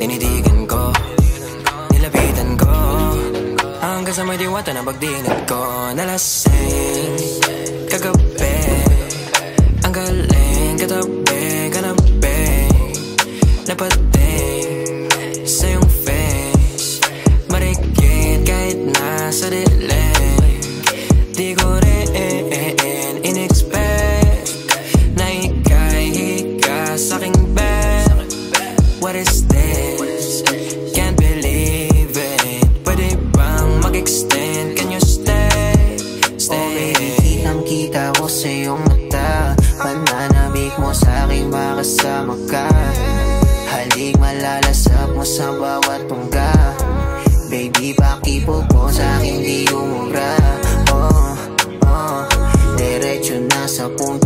Tinitigan ko, nilapitan ko, hanggang sa may diwata na pagdinig ko. Nalasing kagabi, ang galing katabi, kanabi, napating sa iyong face, marikit kahit nasa dilim. Di ko rin in-expect na ika'y hika sa'king bed. What is this? Can't believe it. Pwede bang mag-extend? Can you stay? Stay. Kitang-kita ko sa iyong mata, pananabik mo sa'king makasama ka. Halik malalasap mo sa bawat tungga. Baby, pakipog mo sa'king di umubra. Diretso na sa punto